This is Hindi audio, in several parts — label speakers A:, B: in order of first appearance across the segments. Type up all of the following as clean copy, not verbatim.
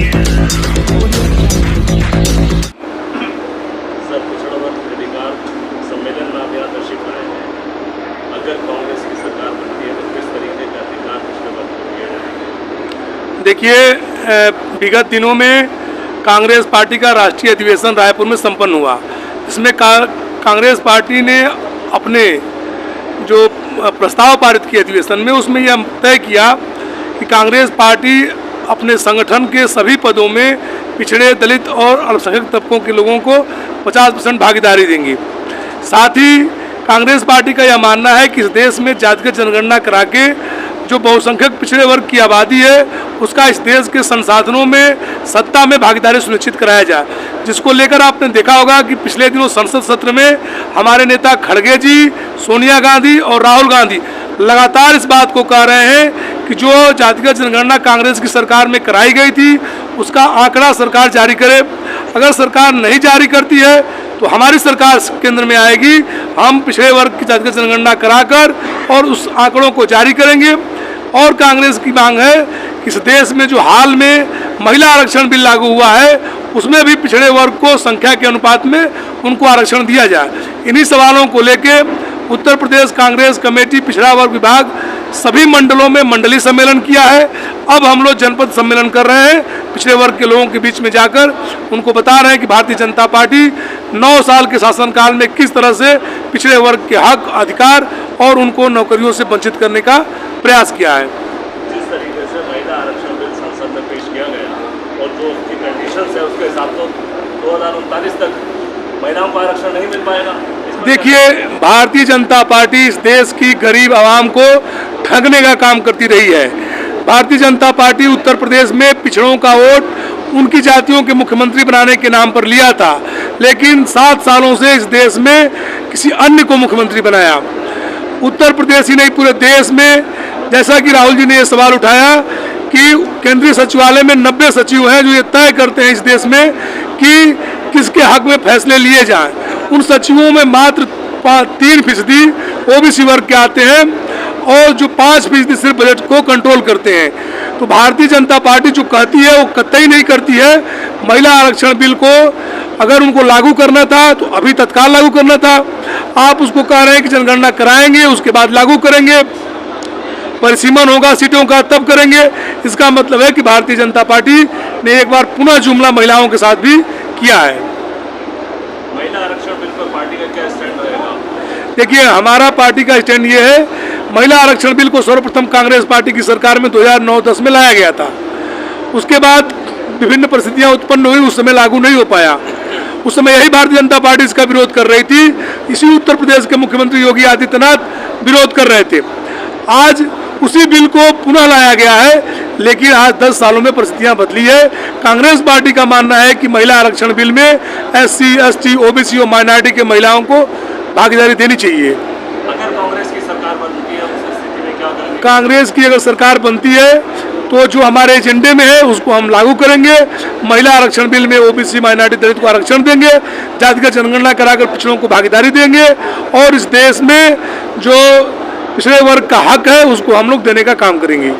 A: पिछड़ा वर्ग अधिकार सम्मेलन में आप यहाँ तशरीफ लाए हैं। अगर कांग्रेस की सरकार बनती है तो किस तरीके का अधिकार पिछड़े वर्ग को दिए जाएंगे?
B: देखिए, विगत दिनों में कांग्रेस पार्टी का राष्ट्रीय अधिवेशन रायपुर में संपन्न हुआ। इसमें कांग्रेस पार्टी ने अपने जो प्रस्ताव पारित किए अधिवेशन में, उसमें यह तय किया कि कांग्रेस पार्टी अपने संगठन के सभी पदों में पिछड़े, दलित और अल्पसंख्यक तबकों के लोगों को 50% भागीदारी देंगी। साथ ही कांग्रेस पार्टी का यह मानना है कि इस देश में जातिगत जनगणना करा के जो बहुसंख्यक पिछड़े वर्ग की आबादी है उसका इस देश के संसाधनों में, सत्ता में भागीदारी सुनिश्चित कराया जाए, जिसको लेकर आपने देखा होगा कि पिछले दिनों संसद सत्र में हमारे नेता खड़गे जी, सोनिया गांधी और राहुल गांधी लगातार इस बात को कह रहे हैं कि जो जातिगत जनगणना कांग्रेस की सरकार में कराई गई थी उसका आंकड़ा सरकार जारी करे। अगर सरकार नहीं जारी करती है तो हमारी सरकार केंद्र में आएगी, हम पिछड़े वर्ग की जातिगत जनगणना कराकर और उस आंकड़ों को जारी करेंगे। और कांग्रेस की मांग है कि इस देश में जो हाल में महिला आरक्षण बिल लागू हुआ है उसमें भी पिछड़े वर्ग को संख्या के अनुपात में उनको आरक्षण दिया जाए। इन्हीं सवालों को लेके उत्तर प्रदेश कांग्रेस कमेटी पिछड़ा वर्ग विभाग सभी मंडलों में मंडलीय सम्मेलन किया है। अब हम लोग जनपद सम्मेलन कर रहे हैं, पिछड़े वर्ग के लोगों के बीच में जाकर उनको बता रहे हैं कि भारतीय जनता पार्टी 9 साल के शासनकाल में किस तरह से पिछड़े वर्ग के हक, अधिकार और उनको नौकरियों से वंचित करने का प्रयास किया है।
A: जिस तरीके से महिला आरक्षण बिल संसद में पेश किया गया और जो उसकी कंडीशन है उसके हिसाब से 2039 तक महिलाओं को आरक्षण नहीं मिल पाएगा।
B: देखिए, भारतीय जनता पार्टी इस देश की गरीब आवाम को ठगने का काम करती रही है। भारतीय जनता पार्टी उत्तर प्रदेश में पिछड़ों का वोट उनकी जातियों के मुख्यमंत्री बनाने के नाम पर लिया था, लेकिन 7 सालों से इस देश में किसी अन्य को मुख्यमंत्री बनाया। उत्तर प्रदेश ही नहीं, पूरे देश में, जैसा कि राहुल जी ने ये सवाल उठाया कि केंद्रीय सचिवालय में 90 सचिव हैं जो ये तय करते हैं इस देश में कि किसके हक में फैसले लिए जाएं। उन सचिवों में मात्र 3% ओबीसी वर्ग के आते हैं और जो 5% सिर्फ बजट को कंट्रोल करते हैं। तो भारतीय जनता पार्टी जो कहती है वो कतई नहीं करती है। महिला आरक्षण बिल को अगर उनको लागू करना था तो अभी तत्काल लागू करना था। आप उसको कह रहे हैं कि जनगणना कराएंगे उसके बाद लागू करेंगे, परिसीमन होगा सीटों का तब करेंगे। इसका मतलब है कि भारतीय जनता पार्टी ने एक बार पुनः जुमला महिलाओं के साथ भी किया है।
A: महिला आरक्षण बिल पर पार्टी का क्या स्टैंड रहेगा?
B: देखिए, हमारा पार्टी का स्टैंड ये है, महिला आरक्षण बिल को सर्वप्रथम कांग्रेस पार्टी की सरकार में 2009-10 में लाया गया था। उसके बाद विभिन्न परिस्थितियां उत्पन्न हुई, उस समय लागू नहीं हो पाया। उस समय यही भारतीय जनता पार्टी इसका विरोध कर रही थी। इसी उत्तर प्रदेश के मुख्यमंत्री योगी आदित्यनाथ विरोध कर रहे थे। आज उसी बिल को पुनः लाया गया है, लेकिन आज 10 सालों में परिस्थितियां बदली है। कांग्रेस पार्टी का मानना है कि महिला आरक्षण बिल में SC, ST, OBC और माइनॉरिटी के महिलाओं को भागीदारी देनी चाहिए।
A: अगर कांग्रेस की सरकार बनती है उस स्थिति में क्या करेंगे?
B: कांग्रेस की अगर सरकार बनती है तो जो हमारे एजेंडे में है उसको हम लागू करेंगे। महिला आरक्षण बिल में OBC, माइनॉरिटी, दलित को आरक्षण देंगे, जातिगत जनगणना कराकर पिछड़ों को भागीदारी देंगे और इस देश में जो पिछड़े वर्ग का हक है उसको हम लोग देने का काम करेंगे।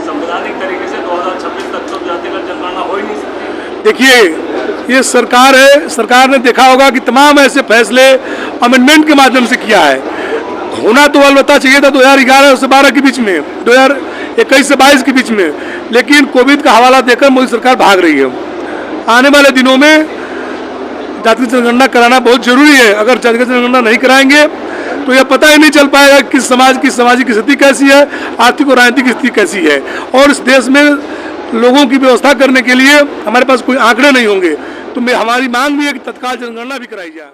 A: संवैधानिक तरीके से 2026 तक तो जातिगत जनगणना हो ही नहीं सकती।
B: देखिए, ये सरकार है, सरकार ने देखा होगा कि तमाम ऐसे फैसले अमेंडमेंट के माध्यम से किया है। होना तो अलबत्ता चाहिए था 2011 से 12 के बीच में, 2021 से 22 के बीच में, लेकिन कोविड का हवाला देकर मोदी सरकार भाग रही है। आने वाले दिनों में जातिगत जनगणना कराना बहुत जरूरी है। अगर जातिगत जनगणना नहीं कराएंगे तो यह पता ही नहीं चल पाएगा किस समाज की सामाजिक स्थिति कैसी है, आर्थिक और राजनीतिक स्थिति कैसी है। और इस देश में लोगों की व्यवस्था करने के लिए हमारे पास कोई आंकड़े नहीं होंगे। तो हमारी मांग भी है कि तत्काल जनगणना भी कराई जाए।